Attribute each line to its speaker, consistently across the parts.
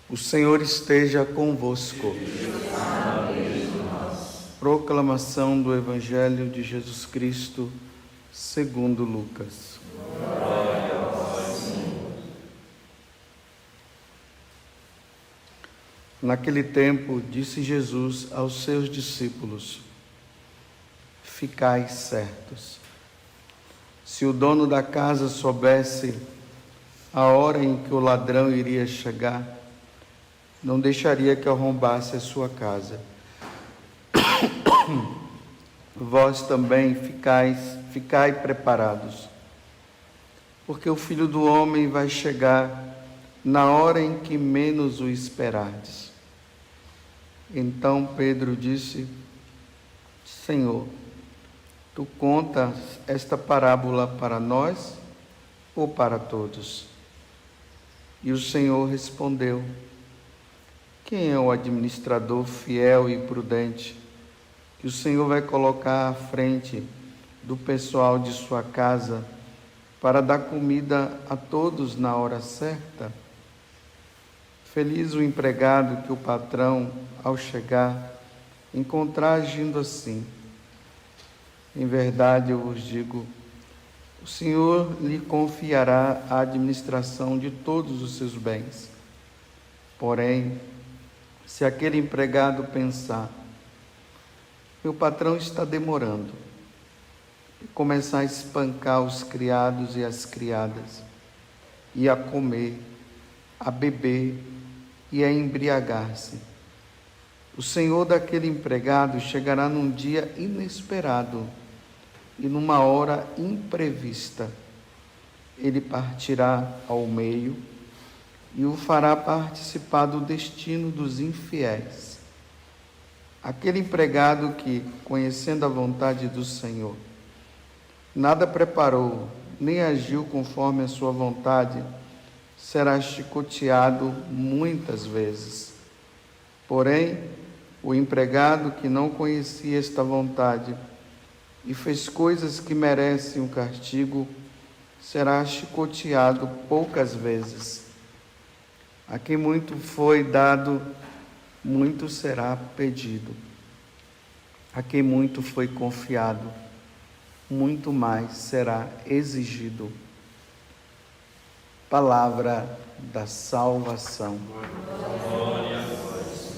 Speaker 1: O Senhor esteja convosco. Proclamação do Evangelho de Jesus Cristo, segundo Lucas.
Speaker 2: Glória a vós, Senhor.
Speaker 1: Naquele tempo, disse Jesus aos seus discípulos: Ficai certos. Se o dono da casa soubesse a hora em que o ladrão iria chegar, não deixaria que arrombasse a sua casa. Vós também ficai preparados, porque o Filho do Homem vai chegar na hora em que menos o esperardes. Então Pedro disse: Senhor, tu contas esta parábola para nós ou para todos? E o Senhor respondeu: Quem é o administrador fiel e prudente que o Senhor vai colocar à frente do pessoal de sua casa para dar comida a todos na hora certa? Feliz o empregado que o patrão, ao chegar, encontrar agindo assim. Em verdade, eu vos digo, o Senhor lhe confiará a administração de todos os seus bens. Porém, se aquele empregado pensar: meu patrão está demorando, e começar a espancar os criados e as criadas, e a comer, a beber e a embriagar-se, o senhor daquele empregado chegará num dia inesperado e numa hora imprevista. Ele partirá ao meio e o fará participar do destino dos infiéis. Aquele empregado que, conhecendo a vontade do Senhor, nada preparou, nem agiu conforme a sua vontade, será chicoteado muitas vezes. Porém, o empregado que não conhecia esta vontade e fez coisas que merecem um castigo, será chicoteado poucas vezes. A quem muito foi dado, muito será pedido. A quem muito foi confiado, muito mais será exigido. Palavra da salvação.
Speaker 2: Glória a vós.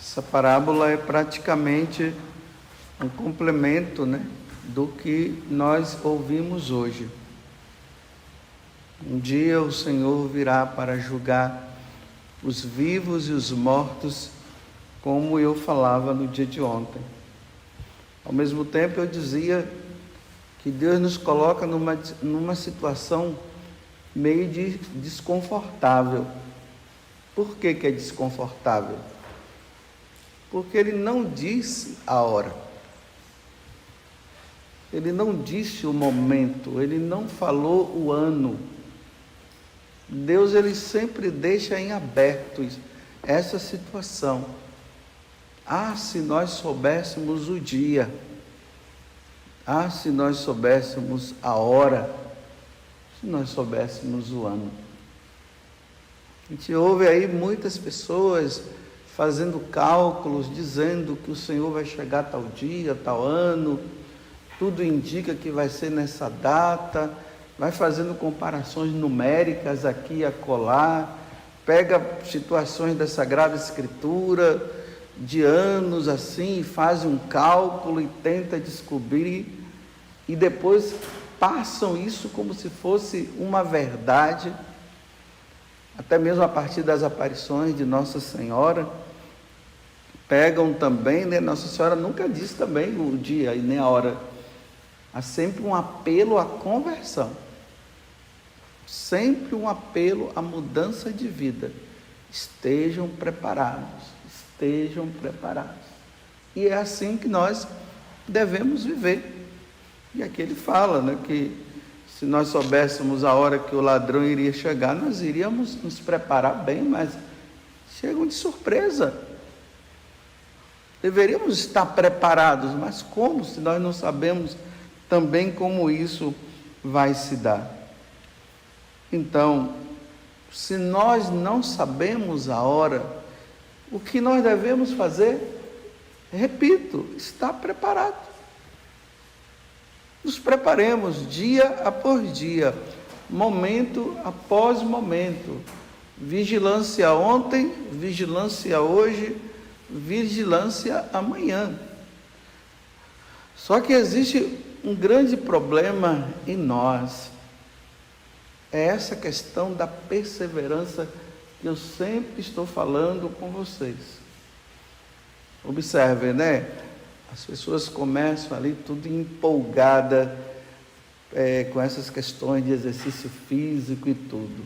Speaker 1: Essa parábola é praticamente um complemento, do que nós ouvimos hoje. Um dia o Senhor virá para julgar os vivos e os mortos, como eu falava no dia de ontem. Ao mesmo tempo eu dizia que Deus nos coloca numa situação meio desconfortável. Por que é desconfortável? Porque Ele não disse a hora. Ele não disse o momento, Ele não falou o ano. Deus, Ele sempre deixa em aberto essa situação. Se nós soubéssemos o dia. Se nós soubéssemos a hora. Se nós soubéssemos o ano. A gente ouve aí muitas pessoas fazendo cálculos, dizendo que o Senhor vai chegar tal dia, tal ano. Tudo indica que vai ser nessa data, vai fazendo comparações numéricas aqui e acolá, pega situações da Sagrada Escritura, de anos assim, faz um cálculo e tenta descobrir, e depois passam isso como se fosse uma verdade, até mesmo a partir das aparições de Nossa Senhora, pegam também, Nossa Senhora nunca disse também o dia e nem a hora. Há sempre um apelo à conversão, sempre um apelo à mudança de vida. Estejam preparados, estejam preparados. E é assim que nós devemos viver. E aqui ele fala, que se nós soubéssemos a hora que o ladrão iria chegar, nós iríamos nos preparar bem, mas chegam de surpresa. Deveríamos estar preparados, mas como se nós não sabemos também como isso vai se dar. Então, se nós não sabemos a hora, o que nós devemos fazer? Repito, estar preparado. Nos preparemos dia após dia, momento após momento. Vigilância ontem, vigilância hoje, vigilância amanhã. Só que existe um grande problema em nós. É essa questão da perseverança que eu sempre estou falando com vocês. Observem, né? As pessoas começam ali tudo empolgada com essas questões de exercício físico e tudo.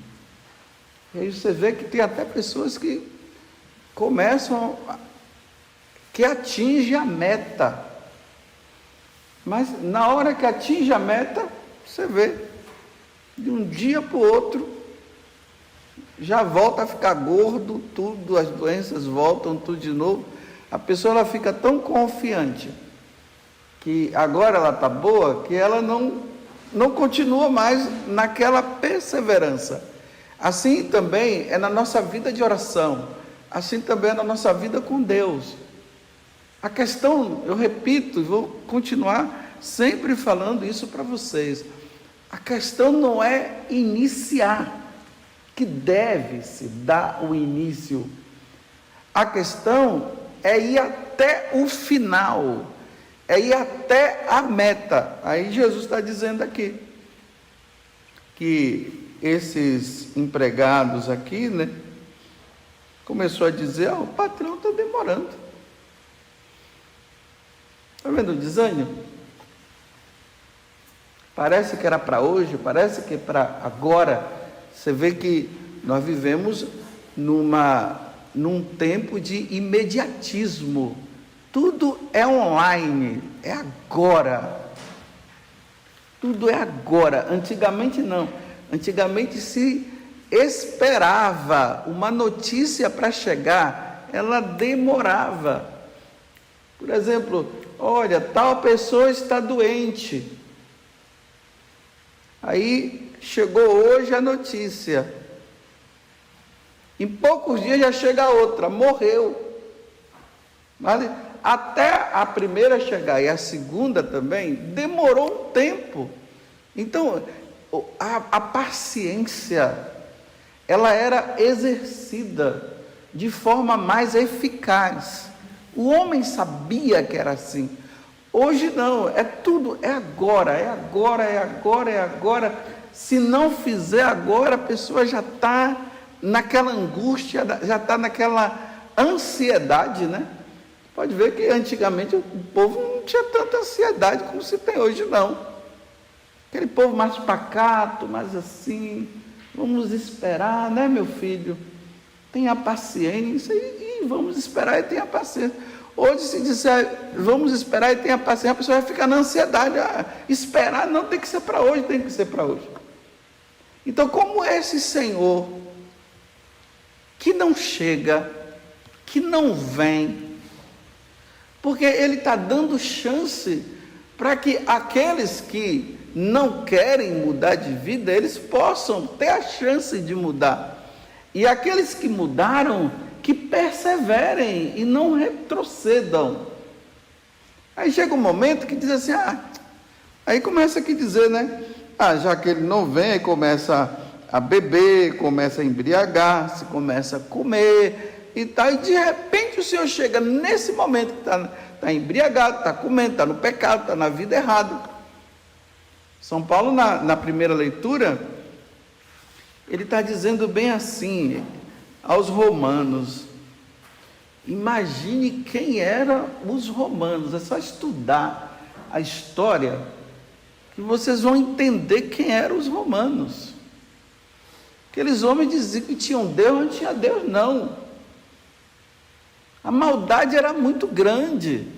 Speaker 1: E aí você vê que tem até pessoas que começam, que atingem a meta. Mas na hora que atinge a meta, você vê, de um dia para o outro, já volta a ficar gordo, tudo, as doenças voltam, tudo de novo. A pessoa ela fica tão confiante que agora ela está boa, que ela não continua mais naquela perseverança. Assim também é na nossa vida de oração, assim também é na nossa vida com Deus. A questão, eu repito, vou continuar sempre falando isso para vocês, a questão não é iniciar, que deve-se dar o início. A questão é ir até o final, é ir até a meta. Aí Jesus está dizendo aqui, que esses empregados aqui, né, começou a dizer, o patrão está demorando. Está vendo o desânimo? Parece que era para hoje, parece que é para agora. Você vê que nós vivemos num tempo de imediatismo. Tudo é online, é agora. Tudo é agora. Antigamente não. Antigamente se esperava uma notícia para chegar, ela demorava. Por exemplo, olha, tal pessoa está doente. Aí chegou hoje a notícia. Em poucos dias já chega outra, morreu. Mas até a primeira chegar e a segunda também, demorou um tempo. Então, a paciência, ela era exercida de forma mais eficaz. O homem sabia que era assim. Hoje não, é tudo, é agora, é agora, é agora, é agora. Se não fizer agora, a pessoa já está naquela angústia, já está naquela ansiedade, né? Pode ver que antigamente o povo não tinha tanta ansiedade como se tem hoje, não. Aquele povo mais pacato, mais assim, vamos esperar, né, meu filho? Tenha paciência e vamos esperar e tenha paciência. Hoje, se disser, vamos esperar e tenha paciência, a pessoa vai ficar na ansiedade. Esperar não tem que ser para hoje, tem que ser para hoje. Então, como esse Senhor, que não chega, que não vem, porque Ele está dando chance para que aqueles que não querem mudar de vida, eles possam ter a chance de mudar. E aqueles que mudaram, que perseverem e não retrocedam. Aí chega um momento que diz assim, aí começa aqui a dizer, né? Já que ele não vem, aí começa a beber, começa a embriagar-se, começa a comer e tal. E de repente o Senhor chega nesse momento que está embriagado, está comendo, está no pecado, está na vida errada. São Paulo, na primeira leitura, ele está dizendo bem assim aos romanos. Imagine quem eram os romanos. É só estudar a história que vocês vão entender quem eram os romanos. Aqueles homens diziam que tinham Deus, não tinha Deus não. A maldade era muito grande.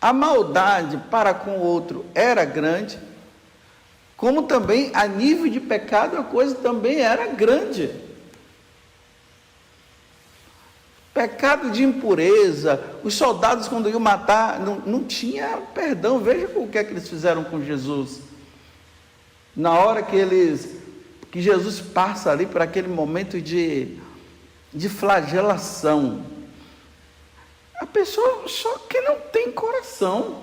Speaker 1: A maldade para com o outro era grande, como também a nível de pecado a coisa também era grande. Pecado de impureza. Os soldados, quando iam matar, não tinha perdão. Veja o que é que eles fizeram com Jesus. Na hora que Jesus passa ali por aquele momento de flagelação, a pessoa só que não tem coração.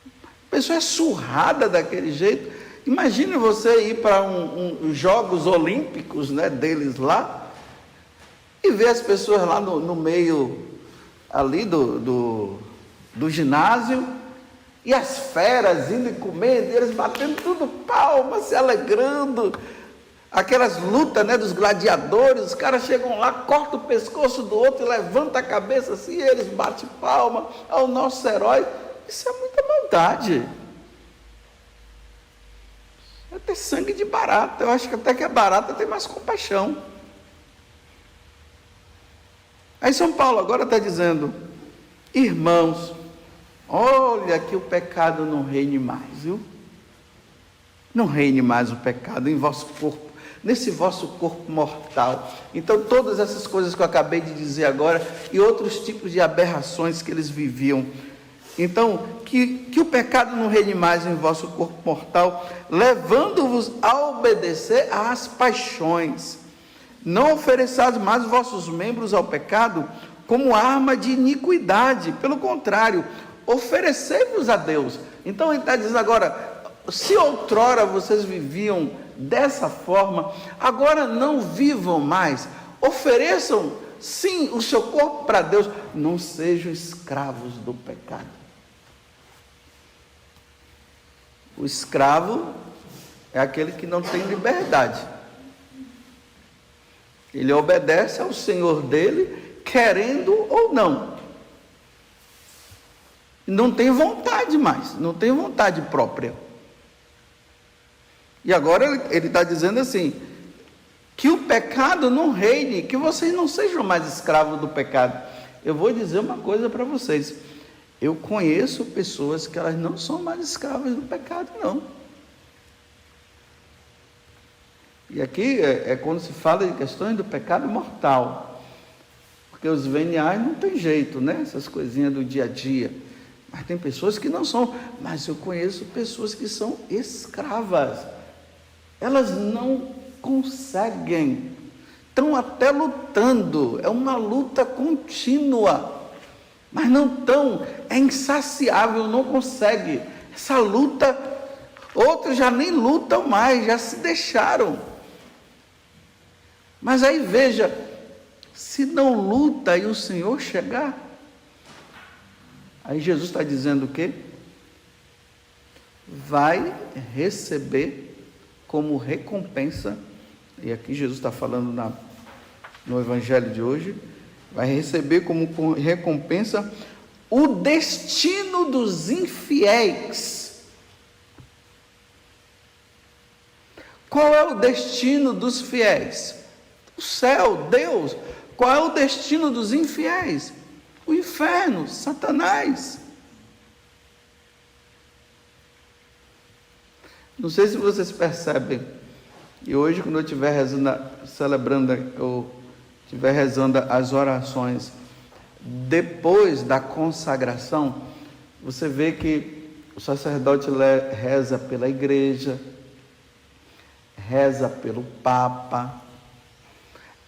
Speaker 1: A pessoa é surrada daquele jeito. Imagine você ir para os Jogos Olímpicos, né, deles lá, e ver as pessoas lá no meio ali do ginásio, e as feras indo e comendo, e eles batendo tudo palma, se alegrando. Aquelas lutas, né, dos gladiadores, os caras chegam lá, cortam o pescoço do outro e levantam a cabeça assim, e eles batem palma ao nosso herói. Isso é muita maldade. É ter sangue de barata. Eu acho que até que a barata tem mais compaixão. Aí São Paulo agora está dizendo: irmãos, olha que o pecado não reine mais, viu? Não reine mais o pecado em vosso corpo, nesse vosso corpo mortal. Então todas essas coisas que eu acabei de dizer agora, e outros tipos de aberrações que eles viviam. Então, que o pecado não reine mais em vosso corpo mortal, levando-vos a obedecer às paixões. Não ofereçais mais vossos membros ao pecado como arma de iniquidade. Pelo contrário, oferecei-vos a Deus. Então ele está dizendo agora, se outrora vocês viviam dessa forma, agora não vivam mais. Ofereçam, sim, o seu corpo para Deus. Não sejam escravos do pecado. O escravo é aquele que não tem liberdade. Ele obedece ao Senhor dele, querendo ou não. Não tem vontade mais, não tem vontade própria. E agora ele está dizendo assim, que o pecado não reine, que vocês não sejam mais escravos do pecado. Eu vou dizer uma coisa para vocês. Eu conheço pessoas que elas não são mais escravas do pecado, não. E aqui é quando se fala de questões do pecado mortal. Porque os veniais não tem jeito, né? Essas coisinhas do dia a dia. Mas tem pessoas que não são. Mas eu conheço pessoas que são escravas. Elas não conseguem. Estão até lutando. É uma luta contínua. Mas não estão. É insaciável, não consegue. Essa luta, outros já nem lutam mais, já se deixaram. Mas aí veja, se não luta e o Senhor chegar, aí Jesus está dizendo o quê? Vai receber como recompensa, e aqui Jesus está falando no Evangelho de hoje, vai receber como recompensa o destino dos infiéis. Qual é o destino dos fiéis? O céu, Deus. Qual é o destino dos infiéis? O inferno, Satanás. Não sei se vocês percebem, e hoje quando eu estiver estiver rezando as orações, depois da consagração, você vê que o sacerdote reza pela igreja, reza pelo Papa,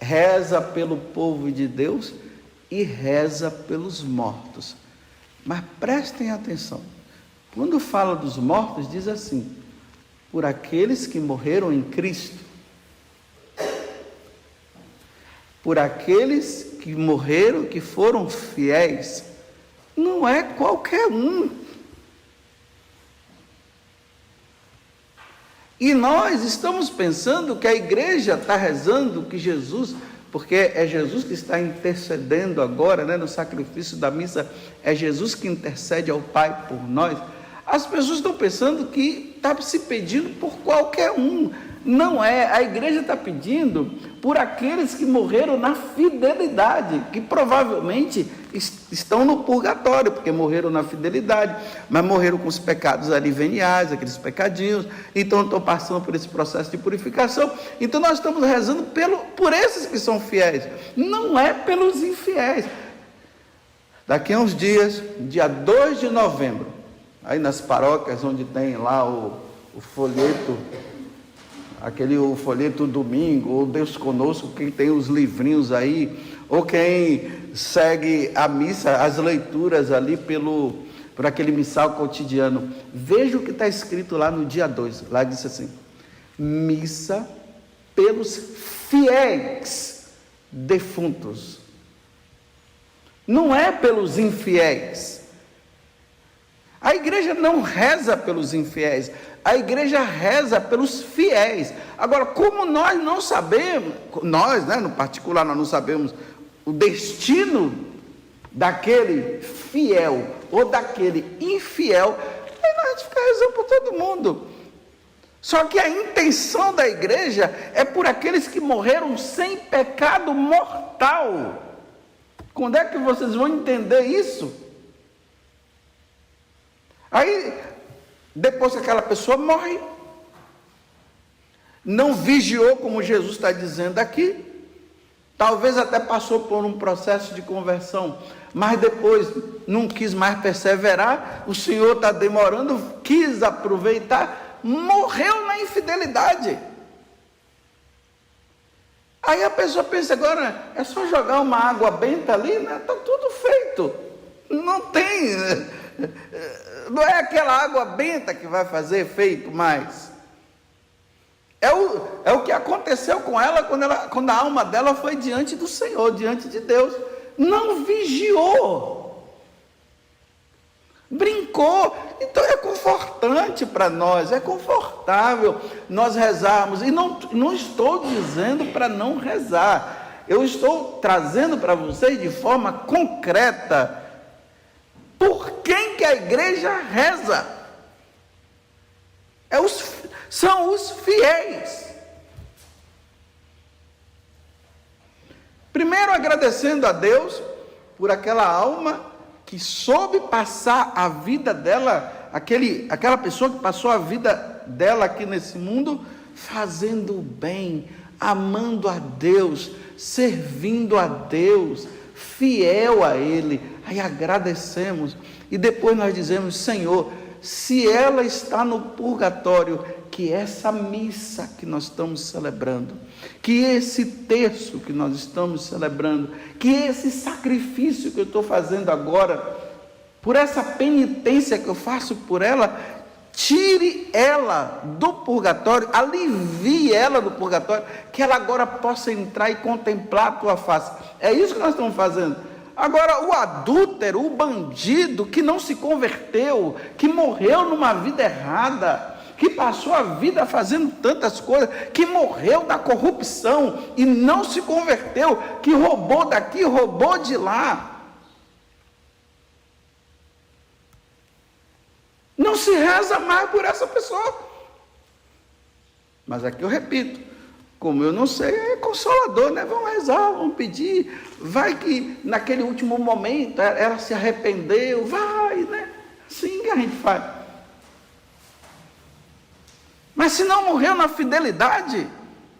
Speaker 1: reza pelo povo de Deus e reza pelos mortos. Mas prestem atenção, quando fala dos mortos, diz assim, por aqueles que morreram em Cristo, por aqueles que morreram, que foram fiéis, não é qualquer um. E nós estamos pensando que a igreja está rezando, que Jesus, porque é Jesus que está intercedendo agora, né, no sacrifício da missa, é Jesus que intercede ao Pai por nós. As pessoas estão pensando que está se pedindo por qualquer um. Não é, a igreja está pedindo por aqueles que morreram na fidelidade, que provavelmente estão no purgatório, porque morreram na fidelidade, mas morreram com os pecados ali veniais, aqueles pecadinhos, então estão passando por esse processo de purificação. Então nós estamos rezando por esses que são fiéis, não é pelos infiéis. Daqui a uns dias, dia 2 de novembro, aí nas paróquias onde tem lá o folheto, o folheto domingo, ou Deus Conosco, quem tem os livrinhos aí, ou quem segue a missa, as leituras ali por aquele missal cotidiano, veja o que está escrito lá no dia 2, lá diz assim: missa pelos fiéis defuntos, não é pelos infiéis. A igreja não reza pelos infiéis, a igreja reza pelos fiéis. Agora, como nós não sabemos, nós, no particular, nós não sabemos o destino daquele fiel ou daquele infiel, aí nós ficamos rezando por todo mundo. Só que a intenção da igreja é por aqueles que morreram sem pecado mortal. Quando é que vocês vão entender isso? Aí, depois que aquela pessoa morre, não vigiou, como Jesus está dizendo aqui, talvez até passou por um processo de conversão, mas depois não quis mais perseverar, o Senhor está demorando, quis aproveitar, morreu na infidelidade. Aí a pessoa pensa, agora é só jogar uma água benta ali, né? Está tudo feito, não tem... Não é aquela água benta que vai fazer efeito mais. É o que aconteceu com ela quando a alma dela foi diante do Senhor, diante de Deus. Não vigiou. Brincou. Então é confortante para nós, é confortável nós rezarmos. E não estou dizendo para não rezar. Eu estou trazendo para vocês de forma concreta por quem que a igreja reza. São os fiéis. Primeiro agradecendo a Deus por aquela alma que soube passar a vida dela, aquela pessoa que passou a vida dela aqui nesse mundo, fazendo o bem, amando a Deus, servindo a Deus, fiel a Ele. Aí agradecemos e depois nós dizemos: Senhor, se ela está no purgatório, que essa missa que nós estamos celebrando, que esse terço que nós estamos celebrando, que esse sacrifício que eu estou fazendo agora, por essa penitência que eu faço por ela, tire ela do purgatório, alivie ela do purgatório, que ela agora possa entrar e contemplar a tua face. É isso que nós estamos fazendo. Agora, o adúltero, o bandido que não se converteu, que morreu numa vida errada, que passou a vida fazendo tantas coisas, que morreu da corrupção e não se converteu, que roubou daqui, roubou de lá, não se reza mais por essa pessoa. Mas aqui eu repito, como eu não sei, é consolador, né? Vamos rezar, vamos pedir, vai que naquele último momento ela se arrependeu, vai, né? Assim que a gente faz. Mas se não morreu na fidelidade,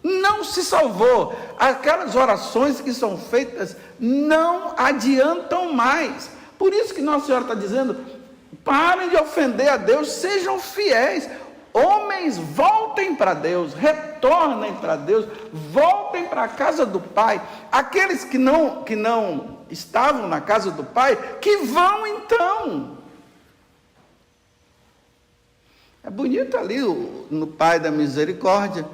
Speaker 1: não se salvou. Aquelas orações que são feitas não adiantam mais. Por isso que Nossa Senhora está dizendo: parem de ofender a Deus, sejam fiéis. Homens, voltem para Deus, retornem para Deus, voltem para a casa do Pai. Aqueles que não estavam na casa do Pai, que vão então. É bonito ali no Pai da Misericórdia,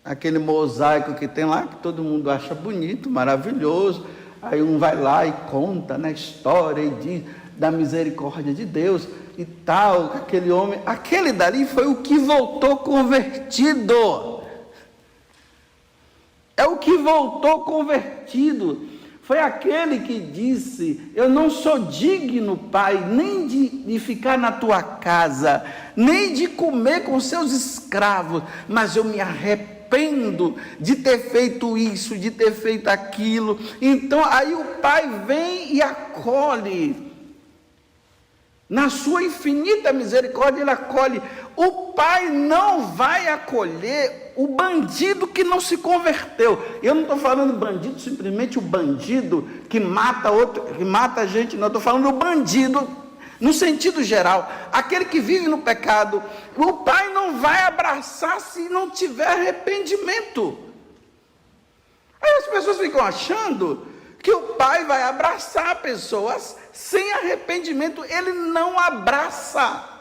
Speaker 1: aquele mosaico que tem lá, que todo mundo acha bonito, maravilhoso. Aí um vai lá e conta na história e diz da misericórdia de Deus e tal, aquele homem, aquele dali foi o que voltou convertido. É o que voltou convertido. Foi aquele que disse: eu não sou digno, Pai, nem de ficar na tua casa, nem de comer com seus escravos, mas eu me arrependo de ter feito isso, de ter feito aquilo. Então aí o Pai vem e acolhe. Na sua infinita misericórdia, ele acolhe. O Pai não vai acolher o bandido que não se converteu. Eu não estou falando bandido, simplesmente o bandido que mata outro, que mata a gente, não. Estou falando o bandido no sentido geral, aquele que vive no pecado. O Pai não vai abraçar se não tiver arrependimento. Aí as pessoas ficam achando que o Pai vai abraçar pessoas sem arrependimento. Ele não abraça.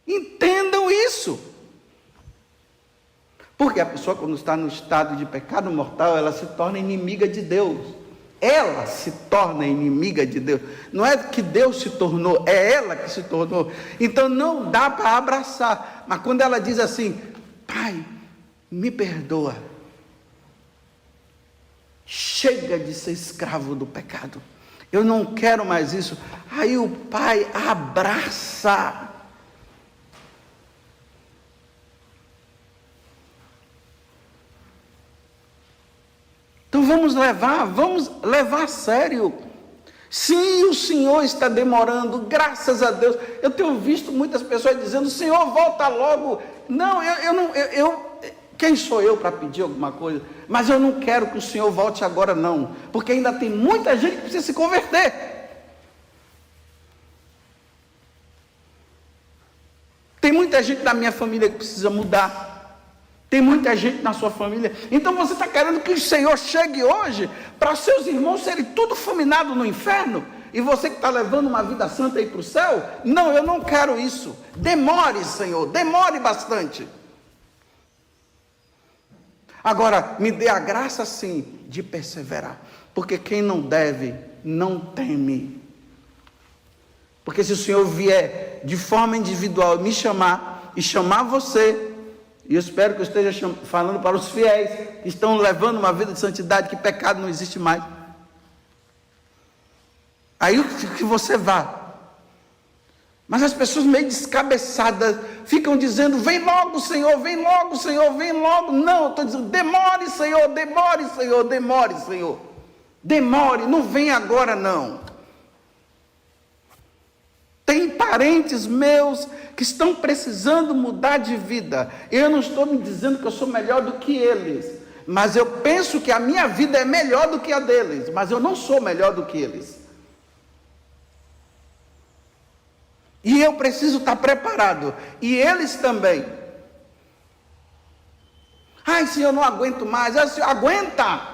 Speaker 1: Entendam isso. Porque a pessoa, quando está no estado de pecado mortal, ela se torna inimiga de Deus. Ela se torna inimiga de Deus. Não é que Deus se tornou, é ela que se tornou. Então não dá para abraçar. Mas quando ela diz assim: Pai, me perdoa. Chega de ser escravo do pecado. Eu não quero mais isso. Aí o Pai abraça. Então vamos levar a sério. Sim, o Senhor está demorando, graças a Deus. Eu tenho visto muitas pessoas dizendo: Senhor, volta logo. Não, quem sou eu para pedir alguma coisa? Mas eu não quero que o Senhor volte agora não, porque ainda tem muita gente que precisa se converter. Tem muita gente da minha família que precisa mudar. Tem muita gente na sua família. Então você está querendo que o Senhor chegue hoje para seus irmãos serem tudo fulminados no inferno? E você que está levando uma vida santa aí para o céu? Não, eu não quero isso. Demore, Senhor, demore bastante. Agora, me dê a graça sim de perseverar. Porque quem não deve, não teme. Porque se o Senhor vier de forma individual me chamar e chamar você, e eu espero que eu esteja falando para os fiéis que estão levando uma vida de santidade, que pecado não existe mais. Aí que você vá. Mas as pessoas meio descabeçadas ficam dizendo: vem logo, Senhor, vem logo, Senhor, vem logo. Não, eu estou dizendo: demore, Senhor, demore, Senhor, demore, Senhor. Demore, não vem agora não. Tem parentes meus que estão precisando mudar de vida. Eu não estou me dizendo que eu sou melhor do que eles, mas eu penso que a minha vida é melhor do que a deles, mas eu não sou melhor do que eles. E eu preciso estar preparado, e eles também. Ai, Senhor, eu não aguento mais. Ai, Senhor, aguenta.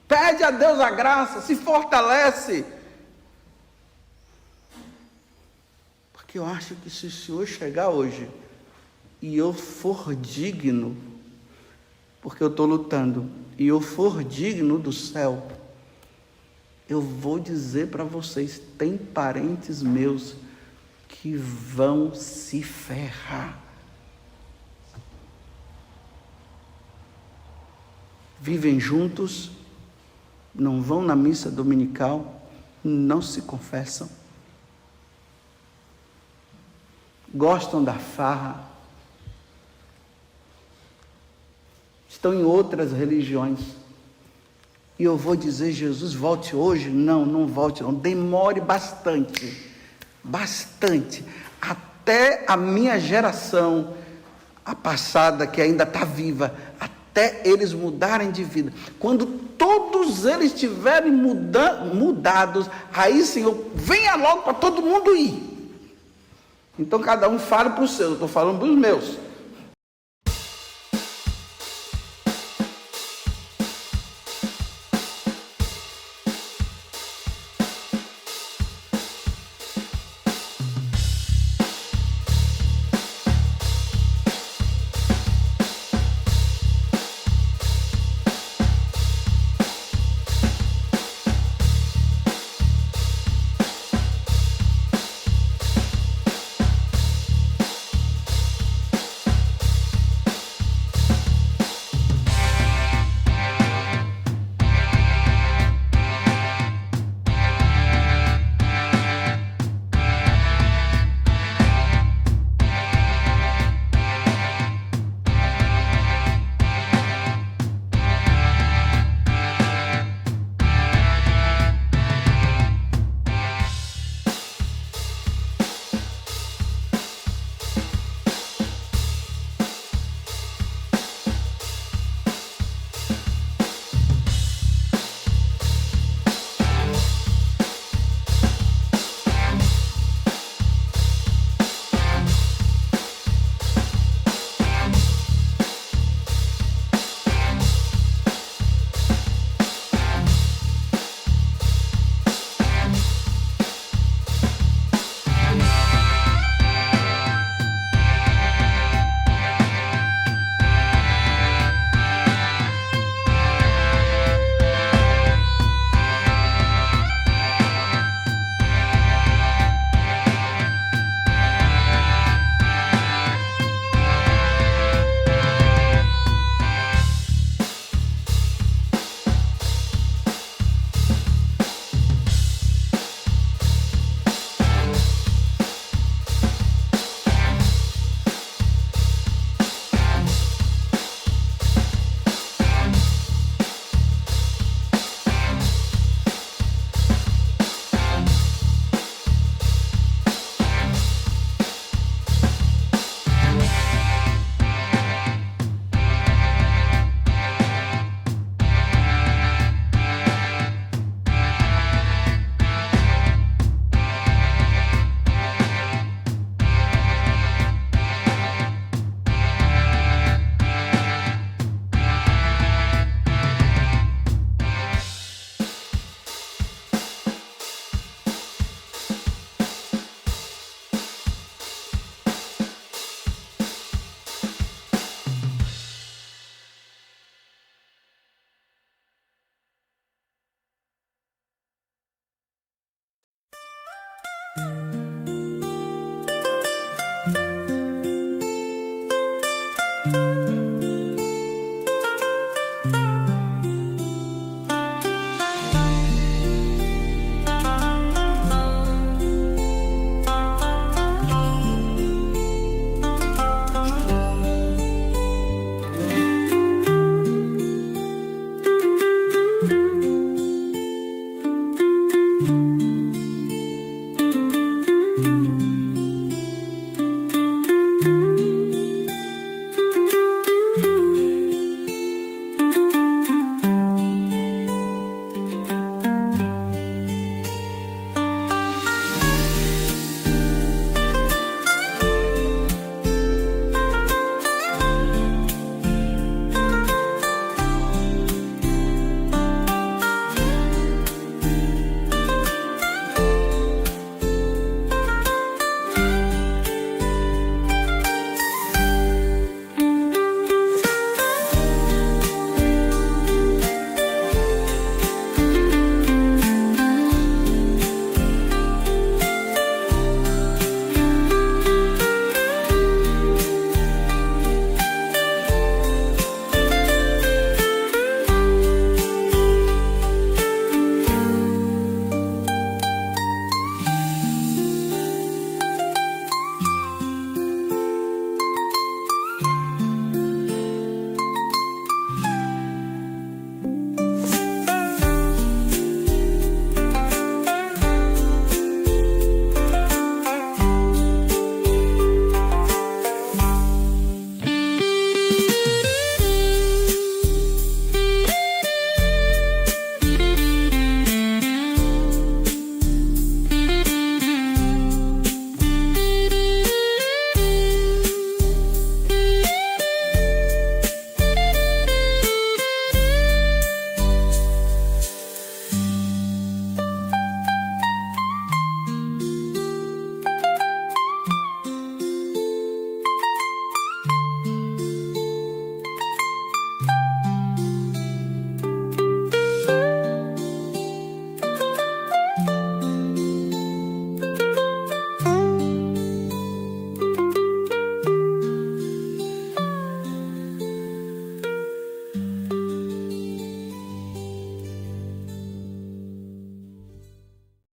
Speaker 1: Pede a Deus a graça, se fortalece. Porque eu acho que se o Senhor chegar hoje e eu for digno, porque eu estou lutando, e eu for digno do céu, eu vou dizer para vocês: tem parentes meus que vão se ferrar. Vivem juntos, não vão na missa dominical, não se confessam, gostam da farra, estão em outras religiões. E eu vou dizer: Jesus, volte hoje? Não, não volte não, demore bastante, até a minha geração, a passada que ainda está viva, até eles mudarem de vida. Quando todos eles estiverem mudados, aí, Senhor, venha logo para todo mundo ir. Então cada um fale para os seus, eu estou falando para os meus.